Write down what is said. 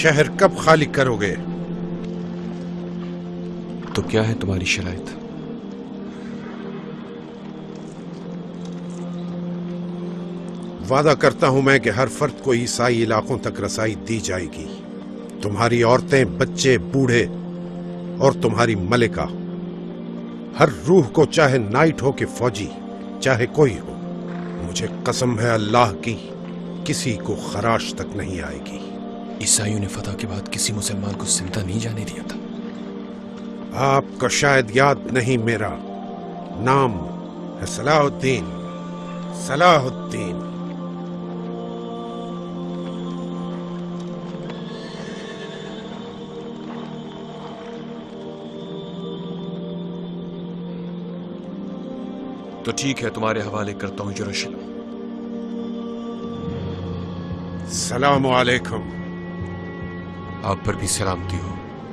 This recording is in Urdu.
شہر کب خالی کرو گے؟ تو کیا ہے تمہاری شرائط؟ وعدہ کرتا ہوں میں کہ ہر فرد کو عیسائی علاقوں تک رسائی دی جائے گی. تمہاری عورتیں، بچے، بوڑھے اور تمہاری ملکہ، ہر روح کو، چاہے نائٹ ہو کہ فوجی، چاہے کوئی ہو. مجھے قسم ہے اللہ کی، کسی کو خراش تک نہیں آئے گی. عیسائیوں نے فتح کے بعد کسی مسلمان کو زندہ نہیں جانے دیا تھا. آپ کو شاید یاد نہیں، میرا نام ہے صلاح الدین. صلاح الدین. تو ٹھیک ہے، تمہارے حوالے کرتا ہوں یروشلم. السلام علیکم. آپ پر بھی سلامتی ہو.